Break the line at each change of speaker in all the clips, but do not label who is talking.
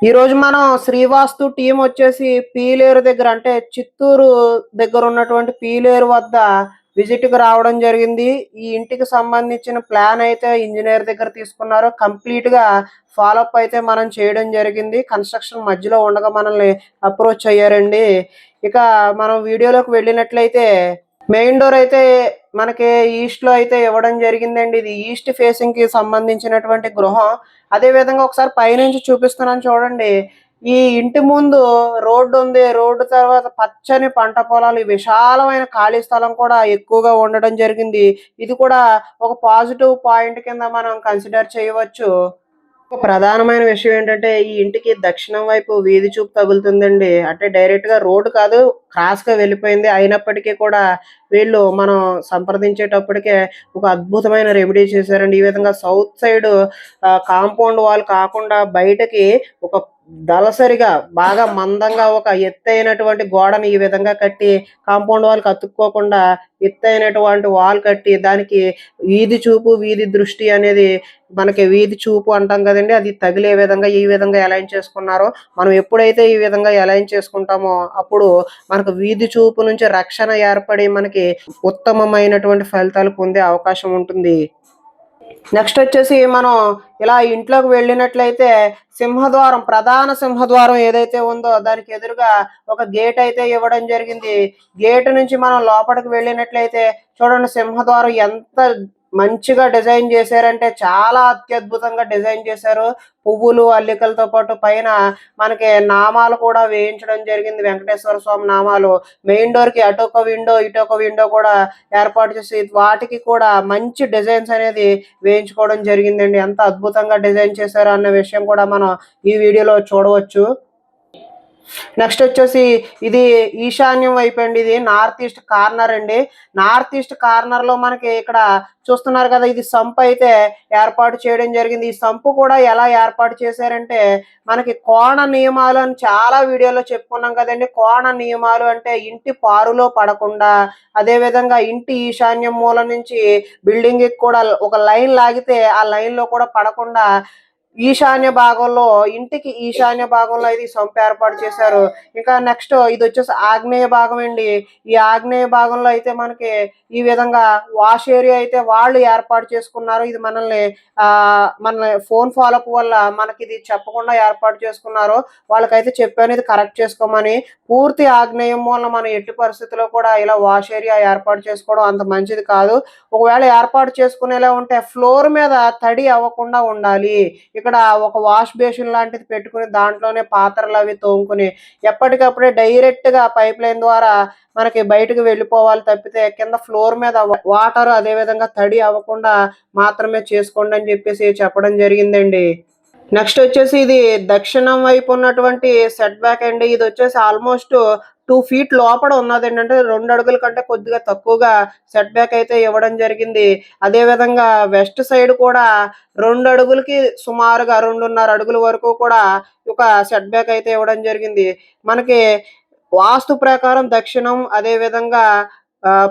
ఈ రోజు మనం శ్రీవాస్తు టీమ్ వచ్చేసి పీలేరు దగ్గర అంటే చిత్తూరు దగ్గర ఉన్నటువంటి పీలేరు వద్ద విజిట్‌కి రావడం జరిగింది. ఈ ఇంటికి సంబంధించిన ప్లాన్ అయితే ఇంజినీర్ దగ్గర తీసుకున్నారు. కంప్లీట్‌గా ఫాలోఅప్ అయితే మనం చేయడం జరిగింది. కన్‌స్ట్రక్షన్ మధ్యలో ఉండగా మనల్ని అప్రోచ్ అయ్యారండి. ఇక మనం వీడియోలోకి వెళ్ళినట్లయితే మెయిన్ డోర్ అయితే మనకి ఈస్ట్‌లో అయితే ఇవ్వడం జరిగిందండి. ఇది ఈస్ట్ ఫేసింగ్‌కి సంబంధించినటువంటి గృహం. అదే విధంగా ఒకసారి పైనుంచి చూపిస్తున్నాను చూడండి. ఈ ఇంటి ముందు రోడ్డు ఉంది. రోడ్డు తర్వాత పచ్చని పంట పొలాలు, ఈ విశాలమైన ఖాళీ స్థలం కూడా ఎక్కువగా ఉండడం జరిగింది. ఇది కూడా ఒక పాజిటివ్ పాయింట్ కింద మనం కన్సిడర్ చేయవచ్చు. ఒక ప్రధానమైన విషయం ఏంటంటే, ఈ ఇంటికి దక్షిణం వైపు వీధి చూపు తగులుతుందండి. అంటే డైరెక్ట్‌గా రోడ్ కాదు, క్రాస్‌గా వెళ్ళిపోయింది. అయినప్పటికీ కూడా వీళ్ళు మనం సంప్రదించేటప్పటికే ఒక అద్భుతమైన రెమెడీ చేశారండి. ఈ విధంగా సౌత్ సైడ్ కాంపౌండ్ వాల్ కాకుండా బయటకి ఒక దళసరిగా బాగా మందంగా ఒక ఎత్తైనటువంటి గోడని ఈ విధంగా కట్టి కాంపౌండ్ వాల్‌కి అతుక్కోకుండా ఎత్తైనటువంటి వాల్ కట్టి దానికి వీధి చూపు, వీధి దృష్టి అనేది మనకి వీధి చూపు అంటాం కదండీ! అది తగిలే విధంగా ఈ విధంగా అలైన్ చేసుకున్నారో, మనం ఎప్పుడైతే ఈ విధంగా అలైన్ చేసుకుంటామో అప్పుడు మనకు వీధి చూపు నుంచి రక్షణ ఏర్పడి మనకి ఉత్తమమైనటువంటి ఫలితాలు పొందే అవకాశం ఉంటుంది. నెక్స్ట్ వచ్చేసి మనం ఇలా ఇంట్లోకి వెళ్ళినట్లయితే సింహద్వారం, ప్రధాన సింహద్వారం ఏదైతే ఉందో దానికి ఎదురుగా ఒక గేట్ అయితే ఇవ్వడం జరిగింది. గేట్ నుంచి మనం లోపలికి వెళ్ళినట్లయితే చూడండి, సింహద్వారం ఎంత మంచిగా డిజైన్ చేశారంటే చాలా అత్యద్భుతంగా డిజైన్ చేశారు. పువ్వులు, అల్లికలతో పాటు పైన మనకి నామాలు కూడా వేయించడం జరిగింది. వెంకటేశ్వర స్వామి నామాలు. మెయిన్ డోర్‌కి అటొక విండో, ఇటొక విండో కూడా ఏర్పాటు చేసి వాటికి కూడా మంచి డిజైన్స్ అనేది వేయించుకోవడం జరిగిందండి. ఎంత అద్భుతంగా డిజైన్ చేశారో అన్న విషయం కూడా మనం ఈ వీడియోలో చూడవచ్చు. నెక్స్ట్ వచ్చేసి ఇది ఈశాన్యం వైపు అండి. ఇది నార్త్ ఈస్ట్ కార్నర్ అండి. నార్త్ ఈస్ట్ కార్నర్‌లో మనకి ఇక్కడ చూస్తున్నారు కదా! ఇది సంప్ అయితే ఏర్పాటు చేయడం జరిగింది. ఈ సంపు కూడా ఎలా ఏర్పాటు చేశారంటే, మనకి కోణ నియమాలు అని చాలా వీడియోలో చెప్పుకున్నాం కదండీ! కోణ నియమాలు అంటే ఇంటి పారులో పడకుండా, అదే విధంగా ఇంటి ఈశాన్యం మూల నుంచి బిల్డింగ్‌కి కూడా ఒక లైన్ లాగితే ఆ లైన్‌లో కూడా పడకుండా ఈశాన్య భాగంలో, ఇంటికి ఈశాన్య భాగంలో ఇది సంపు ఏర్పాటు చేశారు. ఇంకా నెక్స్ట్ ఇదొచ్చేసి ఆగ్నేయ భాగం అండి. ఈ ఆగ్నేయ భాగంలో అయితే మనకి ఈ విధంగా వాష్ ఏరియా అయితే వాళ్ళు ఏర్పాటు చేసుకున్నారు. ఇది మన ఫోన్ ఫాలోఅప్ వల్ల మనకిది చెప్పకుండా ఏర్పాటు చేసుకున్నారు. వాళ్ళకైతే చెప్పాను ఇది కరెక్ట్ చేసుకోమని. పూర్తి ఆగ్నేయం మూలన మనం ఎట్టి పరిస్థితిలో కూడా ఇలా వాష్ ఏరియా ఏర్పాటు చేసుకోవడం అంత మంచిది కాదు. ఒకవేళ ఏర్పాటు చేసుకునేలా ఉంటే ఫ్లోర్ మీద తడి అవ్వకుండా ఉండాలి. ఇక్కడ ఒక వాష్ బేసిన్ లాంటిది పెట్టుకుని దాంట్లోనే పాత్రలు అవి తోముకుని ఎప్పటికప్పుడే డైరెక్ట్‌గా పైప్ లైన్ ద్వారా మనకి బయటకు వెళ్ళిపోవాలి తప్పితే కింద ఫ్లోర్ మీద వాటర్ అదే విధంగా తడి అవ్వకుండా మాత్రమే చేసుకోండి అని చెప్పేసి చెప్పడం జరిగిందండి. నెక్స్ట్ వచ్చేసి ఇది దక్షిణం వైపు ఉన్నటువంటి సెట్ బ్యాక్ అండి. ఇది వచ్చేసి ఆల్మోస్ట్ 2 ఫీట్ లోపల ఉన్నదండి. అంటే 2 అడుగుల కంటే కొద్దిగా తక్కువగా సెట్ బ్యాక్ అయితే ఇవ్వడం జరిగింది. అదే విధంగా వెస్ట్ సైడ్ కూడా 2 అడుగులకి సుమారుగా 2.5 అడుగుల వరకు కూడా ఒక సెట్ బ్యాక్ అయితే ఇవ్వడం జరిగింది. మనకి వాస్తు ప్రకారం దక్షిణం, అదే విధంగా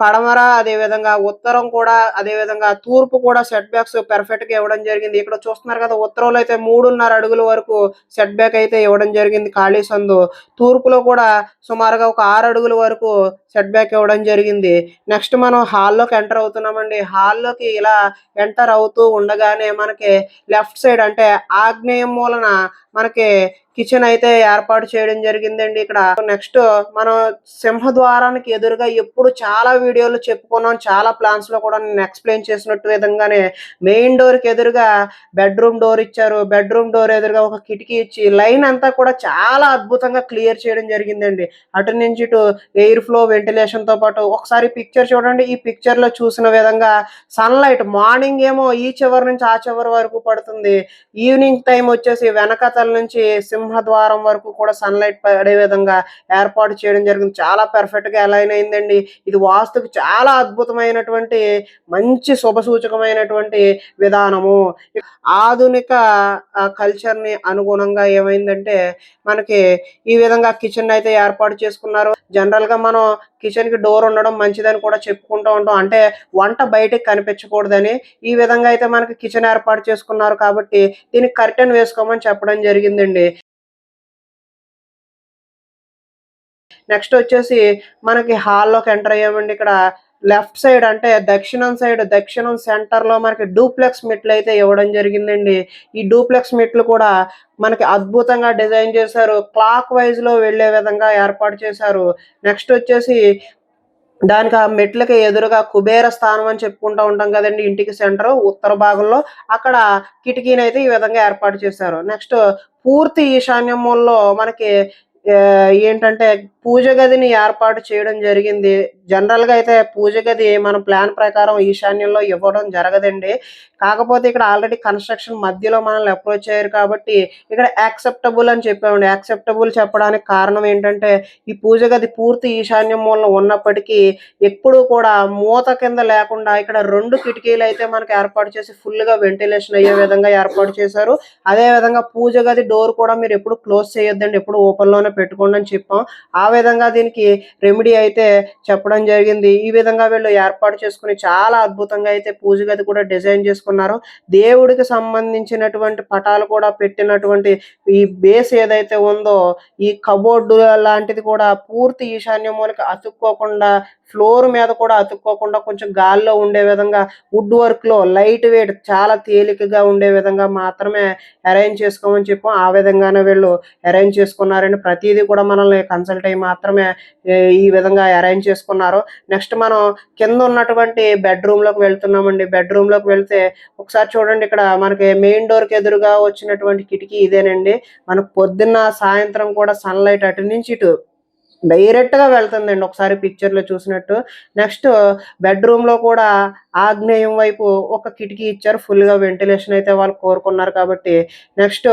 పడమర, అదే విధంగా ఉత్తరం కూడా, అదే విధంగా తూర్పు కూడా సెట్ బ్యాక్స్ పర్ఫెక్ట్‌గా ఇవ్వడం జరిగింది. ఇక్కడ చూస్తున్నారు కదా! ఉత్తరంలో అయితే 3.5 అడుగుల వరకు సెట్ బ్యాక్ అయితే ఇవ్వడం జరిగింది ఖాళీ సందు. తూర్పులో కూడా సుమారుగా ఒక 6 అడుగుల వరకు సెట్ బ్యాక్ ఇవ్వడం జరిగింది. నెక్స్ట్ మనం హాల్‌లోకి ఎంటర్ అవుతున్నామండి. హాల్‌లోకి ఇలా ఎంటర్ అవుతూ ఉండగానే మనకి లెఫ్ట్ సైడ్ అంటే ఆగ్నేయం మూలన మనకి కిచెన్ అయితే ఏర్పాటు చేయడం జరిగిందండి ఇక్కడ. నెక్స్ట్ మనం సింహద్వారానికి ఎదురుగా ఎప్పుడు చాలా వీడియోలు చెప్పుకున్నాం. చాలా ప్లాన్స్‌లో కూడా నేను ఎక్స్‌ప్లెయిన్ చేసినట్టు విధంగానే మెయిన్ డోర్‌కి ఎదురుగా బెడ్‌రూమ్ డోర్ ఇచ్చారు. బెడ్‌రూమ్ డోర్ ఎదురుగా ఒక కిటికీ ఇచ్చి లైన్ అంతా కూడా చాలా అద్భుతంగా క్లియర్ చేయడం జరిగిందండి. అటు నుంచి ఇటు ఎయిర్ ఫ్లో, వెంటిలేషన్‌తో పాటు ఒకసారి పిక్చర్ చూడండి. ఈ పిక్చర్‌లో చూసిన విధంగా సన్‌లైట్ మార్నింగ్ ఏమో ఈ చివరి నుంచి ఆ చివరి వరకు పడుతుంది. ఈవినింగ్ టైమ్ వచ్చేసి వెనకాతల నుంచి సింహద్వారం వరకు కూడా సన్‌లైట్ పడే విధంగా ఏర్పాటు చేయడం జరిగింది. చాలా పర్ఫెక్ట్‌గా అలైన్ అయిందండి. ఇది వాస్తుకి చాలా అద్భుతమైనటువంటి మంచి శుభసూచకమైనటువంటి విధానము. ఆధునిక కల్చర్‌ని అనుగుణంగా ఏమైందంటే మనకి ఈ విధంగా కిచెన్ అయితే ఏర్పాటు చేసుకున్నారు. జనరల్‌గా మనం కిచెన్‌కి డోర్ ఉండడం మంచిదని కూడా చెప్పుకుంటూ ఉంటాం. అంటే వంట బయటకి కనిపించకూడదని. ఈ విధంగా అయితే మనకి కిచెన్ ఏర్పాటు చేసుకున్నారు కాబట్టి దీనికి కర్టెన్ వేసుకోమని చెప్పడం జరిగిందండి. నెక్స్ట్ వచ్చేసి మనకి హాల్లోకి ఎంటర్ అయ్యామండి. ఇక్కడ లెఫ్ట్ సైడ్ అంటే దక్షిణం సెంటర్ లో మనకి డూప్లెక్స్ మెట్లు అయితే ఇవ్వడం జరిగిందండి. ఈ డూప్లెక్స్ మెట్లు కూడా మనకి అద్భుతంగా డిజైన్ చేశారు. క్లాక్ వైజ్ లో వెళ్లే విధంగా ఏర్పాటు చేశారు. నెక్స్ట్ వచ్చేసి దానికి ఆ మెట్లకి ఎదురుగా కుబేర స్థానం అని చెప్పుకుంటూ ఉంటాం కదండి. ఇంటికి సెంటర్ ఉత్తర భాగంలో అక్కడ కిటికీనైతే ఈ విధంగా ఏర్పాటు చేశారు. నెక్స్ట్ పూర్తి ఈశాన్య మూలలో మనకి ఏంటంటే పూజ గదిని ఏర్పాటు చేయడం జరిగింది. జనరల్ గా అయితే పూజ గది మన ప్లాన్ ప్రకారం ఈశాన్యంలో ఇవ్వడం జరగదండి. కాకపోతే ఇక్కడ ఆల్రెడీ కన్స్ట్రక్షన్ మధ్యలో మనల్ని అప్రోచ్ అయ్యారు కాబట్టి ఇక్కడ యాక్సెప్టబుల్ అని చెప్పామండి. యాక్సెప్టబుల్ చెప్పడానికి కారణం ఏంటంటే ఈ పూజ గది పూర్తి ఈశాన్యం మూలన ఉన్నప్పటికీ ఎప్పుడూ కూడా మూత కింద లేకుండా ఇక్కడ 2 కిటికీలు అయితే మనకు ఏర్పాటు చేసి ఫుల్ గా వెంటిలేషన్ అయ్యే విధంగా ఏర్పాటు చేశారు. అదే విధంగా పూజ గది డోర్ కూడా మీరు ఎప్పుడు క్లోజ్ చేయొద్దండి, ఎప్పుడు ఓపెన్ లోనే పెట్టుకోండి అని చెప్పాం. ఆ విధంగా దీనికి రెమెడీ అయితే చెప్పడం జరిగింది. ఈ విధంగా వీళ్ళు ఏర్పాటు చేసుకుని చాలా అద్భుతంగా అయితే పూజ గది కూడా డిజైన్ చేసుకున్నారు. దేవుడికి సంబంధించినటువంటి పటాలు కూడా పెట్టినటువంటి ఈ బేస్ ఏదైతే ఉందో ఈ కబోర్డు లాంటిది కూడా పూర్తి ఈశాన్య మూలకి అతుక్కోకుండా, ఫ్లోర్ మీద కూడా అతుక్కోకుండా కొంచెం గాల్లో ఉండే విధంగా వుడ్ వర్క్ లో లైట్ వెయిట్ చాలా తేలికగా ఉండే విధంగా మాత్రమే అరేంజ్ చేసుకోమని చెప్పాం. ఆ విధంగానే వీళ్ళు అరేంజ్ చేసుకున్నారండి. ప్రతిదీ కూడా మనల్ని కన్సల్ట్ అయ్యి మాత్రమే ఈ విధంగా అరేంజ్ చేసుకున్నారు. నెక్స్ట్ మనం కింద ఉన్నటువంటి బెడ్రూమ్ లోకి వెళ్తున్నామండి. బెడ్రూమ్ లోకి వెళ్తే ఒకసారి చూడండి, ఇక్కడ మనకి మెయిన్ డోర్ కి ఎదురుగా వచ్చినటువంటి కిటికీ ఇదేనండి. మనకు పొద్దున్న సాయంత్రం కూడా సన్లైట్ అటు నుంచి ఇటు డైరెక్ట్ గా వెళ్తుందండి, ఒకసారి పిక్చర్ లో చూసినట్టు. నెక్స్ట్ బెడ్రూమ్ లో కూడా ఆగ్నేయం వైపు ఒక కిటికీ ఇచ్చారు. ఫుల్ గా వెంటిలేషన్ అయితే వాళ్ళు కోరుకున్నారు కాబట్టి. నెక్స్ట్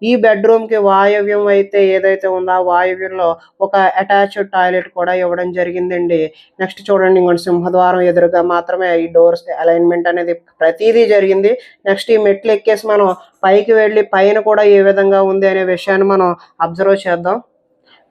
ఈ బెడ్రూమ్ కి వాయవ్యం అయితే ఏదైతే ఉందో ఆ వాయవ్యంలో ఒక అటాచ్డ్ టాయిలెట్ కూడా ఇవ్వడం జరిగిందండి. నెక్స్ట్ చూడండి, ఇంకొంచెం సింహద్వారం ఎదురుగా మాత్రమే ఈ డోర్స్ అలైన్మెంట్ అనేది ప్రతిదీ జరిగింది. నెక్స్ట్ ఈ మెట్లు ఎక్కేసి మనం పైకి వెళ్ళి పైన కూడా ఏ విధంగా ఉంది అనే విషయాన్ని మనం అబ్జర్వ్ చేద్దాం.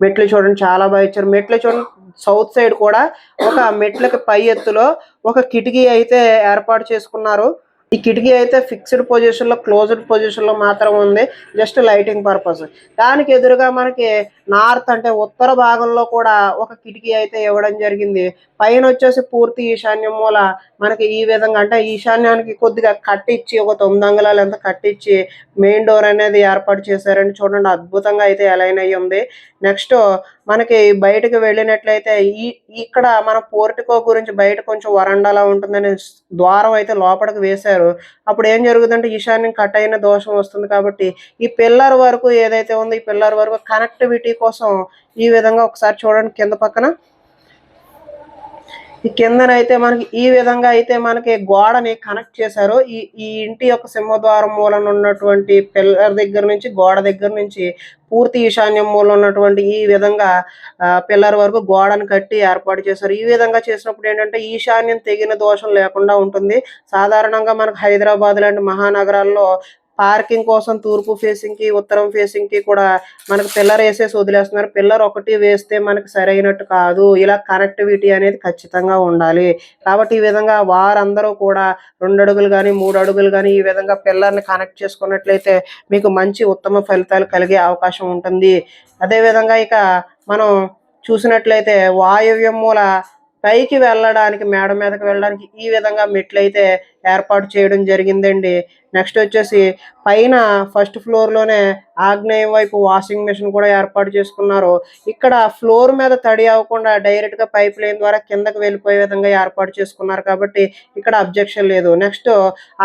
మెట్లు చూడండి చాలా బాగా ఇచ్చారు. మెట్లు చూడండి, సౌత్ సైడ్ కూడా ఒక మెట్లకి పై ఎత్తులో ఒక కిటికీ అయితే ఏర్పాటు చేసుకున్నారు. ఈ కిటికీ అయితే ఫిక్స్డ్ పొజిషన్ లో, క్లోజ్డ్ పొజిషన్ లో మాత్రం ఉంది, జస్ట్ లైటింగ్ పర్పస్. దానికి ఎదురుగా మనకి నార్త్ అంటే ఉత్తర భాగంలో కూడా ఒక కిటికీ అయితే ఇవ్వడం జరిగింది. పైన వచ్చేసి పూర్తి ఈశాన్యం మూల మనకి ఈ విధంగా అంటే ఈశాన్యానికి కొద్దిగా కట్టించి ఒక 9 అంగుళాలు ఎంత కట్టించి మెయిన్ డోర్ అనేది ఏర్పాటు చేశారండి. చూడండి అద్భుతంగా అయితే అలైన్ అయ్యి ఉంది. నెక్స్ట్ మనకి బయటకు వెళ్ళినట్లయితే ఇక్కడ మన పోర్టికో గురించి బయట కొంచెం వరండాలా ఉంటుందని ద్వారం అయితే లోపలికి వేశారు. అప్పుడు ఏం జరుగుతుందంటే ఈశాన్యం కట్ అయిన దోషం వస్తుంది కాబట్టి ఈ పిల్లర్ వరకు ఏదైతే ఉందో ఈ పిల్లర్ వరకు కనెక్టివిటీ కోసం ఈ విధంగా ఒకసారి చూడండి కింద పక్కన ఈ కిందనైతే మనకి ఈ విధంగా అయితే మనకి గోడని కనెక్ట్ చేశారు. ఈ ఇంటి యొక్క సింహద్వారం మూలన ఉన్నటువంటి పిల్లర్ దగ్గర నుంచి గోడ దగ్గర నుంచి పూర్తి ఈశాన్యం మూల ఉన్నటువంటి ఈ విధంగా పిల్లర్ వరకు గోడను కట్టి ఏర్పాటు చేశారు. ఈ విధంగా చేసినప్పుడు ఏంటంటే ఈశాన్యం తెగిన దోషం లేకుండా ఉంటుంది. సాధారణంగా మనకు హైదరాబాద్ లాంటి మహానగరాల్లో పార్కింగ్ కోసం తూర్పు ఫేసింగ్ కి, ఉత్తరం ఫేసింగ్ కి కూడా మనకు పిల్లర్ వేసేసి వదిలేస్తున్నారు. పిల్లర్ ఒకటి వేస్తే మనకు సరైనట్టు కాదు. ఇలా కనెక్టివిటీ అనేది ఖచ్చితంగా ఉండాలి. కాబట్టి ఈ విధంగా వారందరూ కూడా 2 అడుగులు కానీ 3 అడుగులు కానీ ఈ విధంగా పిల్లర్ని కనెక్ట్ చేసుకున్నట్లయితే మీకు మంచి ఉత్తమ ఫలితాలు కలిగే అవకాశం ఉంటుంది. అదేవిధంగా ఇక మనం చూసినట్లయితే వాయవ్యం మూల పైకి వెళ్ళడానికి, మేడ మీదకి వెళ్ళడానికి ఈ విధంగా మెట్లయితే ఏర్పాటు చేయడం జరిగిందండి. నెక్స్ట్ వచ్చేసి పైన ఫస్ట్ ఫ్లోర్ లోనే ఆగ్నేయం వైపు వాషింగ్ మెషిన్ కూడా ఏర్పాటు చేసుకున్నారు. ఇక్కడ ఫ్లోర్ మీద తడి అవ్వకుండా డైరెక్ట్ గా పైప్ లైన్ ద్వారా కిందకి వెళ్ళిపోయే విధంగా ఏర్పాటు చేసుకున్నారు కాబట్టి ఇక్కడ అబ్జెక్షన్ లేదు. నెక్స్ట్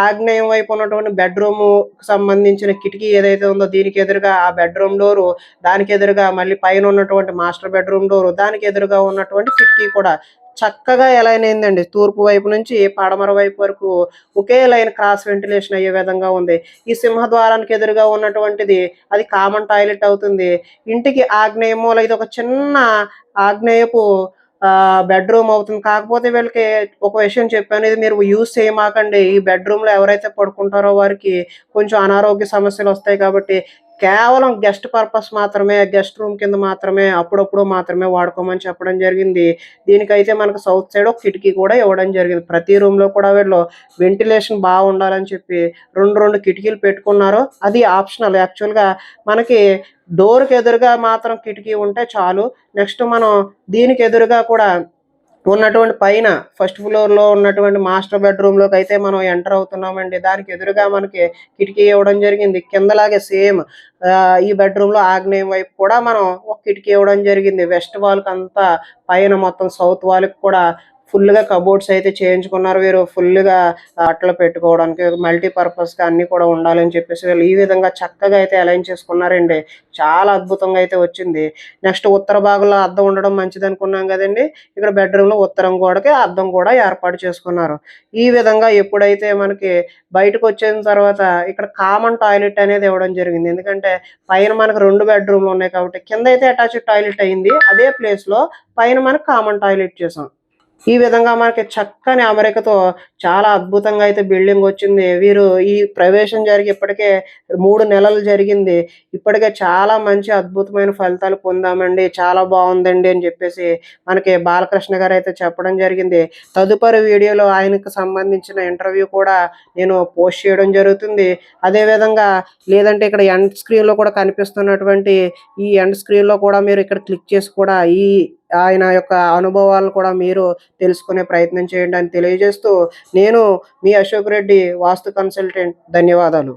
ఆగ్నేయం వైపు ఉన్నటువంటి బెడ్రూమ్ సంబంధించిన కిటికీ ఏదైతే ఉందో దీనికి ఎదురుగా ఆ బెడ్రూమ్ డోరు, దానికి ఎదురుగా మళ్ళీ పైన ఉన్నటువంటి మాస్టర్ బెడ్రూమ్ డోరు, దానికి ఎదురుగా ఉన్నటువంటి కిటికీ కూడా చక్కగా అలైన్ అయిందండి. తూర్పు వైపు నుంచి పడమర వైపు వరకు ఒకే లైన్ క్రాస్ వెంటిలేషన్ అయ్యే విధంగా ఉంది. ఈ సింహద్వారానికి ఎదురుగా ఉన్నటువంటిది అది కామన్ టాయిలెట్ అవుతుంది. ఇంటికి ఆగ్నేయ మూల ఇది ఒక చిన్న ఆగ్నేయపు బెడ్రూమ్ అవుతుంది. కాకపోతే వీళ్ళకి ఒక విషయం చెప్పాను, ఇది మీరు యూజ్ చేయమాకండి. ఈ బెడ్రూమ్ లో ఎవరైతే పడుకుంటారో వారికి కొంచెం అనారోగ్య సమస్యలు వస్తాయి కాబట్టి కేవలం గెస్ట్ పర్పస్ మాత్రమే, గెస్ట్ రూమ్ కింద మాత్రమే, అప్పుడప్పుడు మాత్రమే వాడుకోమని చెప్పడం జరిగింది. దీనికైతే మనకు సౌత్ సైడ్ ఒక కిటికీ కూడా ఇవ్వడం జరిగింది. ప్రతి రూమ్‌లో కూడా వీళ్ళు వెంటిలేషన్ బాగుండాలని చెప్పి 2 కిటికీలు పెట్టుకున్నారు. అది ఆప్షనల్. యాక్చువల్‌గా మనకి డోర్‌కి ఎదురుగా మాత్రం కిటికీ ఉంటే చాలు. నెక్స్ట్ మనం దీనికి ఎదురుగా కూడా ఉన్నటువంటి పైన ఫస్ట్ ఫ్లోర్‌లో ఉన్నటువంటి మాస్టర్ బెడ్‌రూమ్‌లోకైతే మనం ఎంటర్ అవుతున్నామండి. దానికి ఎదురుగా మనకి కిటికీ ఇవ్వడం జరిగింది. కిందలాగే సేమ్ ఈ బెడ్‌రూమ్‌లో ఆగ్నేయం వైపు కూడా మనం ఒక కిటికీ ఇవ్వడం జరిగింది. వెస్ట్ వాల్‌కంతా పైన మొత్తం సౌత్ వాల్‌కి కూడా ఫుల్‌గా కబోర్డ్స్ అయితే చేయించుకున్నారు వీరు. ఫుల్‌గా అట్టలు పెట్టుకోవడానికి మల్టీ పర్పస్‌గా అన్నీ కూడా ఉండాలని చెప్పేసి వీళ్ళు ఈ విధంగా చక్కగా అయితే అలైన్ చేసుకున్నారండి. చాలా అద్భుతంగా అయితే వచ్చింది. నెక్స్ట్ ఉత్తర భాగంలో అద్దం ఉండడం మంచిదనుకున్నాం గదండీ! ఇక్కడ బెడ్‌రూమ్‌లో ఉత్తరం గోడకి అద్దం కూడా ఏర్పాటు చేసుకున్నారు. ఈ విధంగా ఎప్పుడైతే మనకి బయటకొచ్చిన తర్వాత ఇక్కడ కామన్ టాయిలెట్ అనేది ఇవ్వడం జరిగింది. ఎందుకంటే పైన మనకు 2 బెడ్‌రూమ్‌లున్నాయి కాబట్టి కిందైతే అటాచ్డ్ టాయిలెట్ అయింది. అదే ప్లేస్‌లో పైన మనకు కామన్ టాయిలెట్ చేసాం. ఈ విధంగా మనకి చక్కని అమరికతో చాలా అద్భుతంగా అయితే బిల్డింగొచ్చింది. వీరు ఈ ప్రవేశం జరిగి ఇప్పటికే 3 నెలలు జరిగింది. ఇప్పటికే చాలా మంచి అద్భుతమైన ఫలితాలు పొందామండి. చాలా బావుందండి అని జెప్పేసి మనకి బాలకృష్ణ గారైతే చెప్పడం జరిగింది. తదుపరి వీడియోలో ఆయనకు సంబంధించిన ఇంటర్వ్యూ కూడా నేను పోస్ట్ చేయడం జరుగుతుంది. అదే విధంగా లేదంటే ఇక్కడ ఎండ్ స్క్రీన్‌లో కూడా కనిపిస్తున్నటువంటి ఈ ఎండ్ స్క్రీన్‌లో కూడా మీరు ఇక్కడ క్లిక్ చేసి కూడా ఆయన యొక్క అనుభవాలను కూడా మీరు తెలుసుకునే ప్రయత్నం చేయండి అని తెలియజేస్తూ, నేను మీ అశోక్ రెడ్డి వాస్తు కన్సల్టెంట్. ధన్యవాదాలు.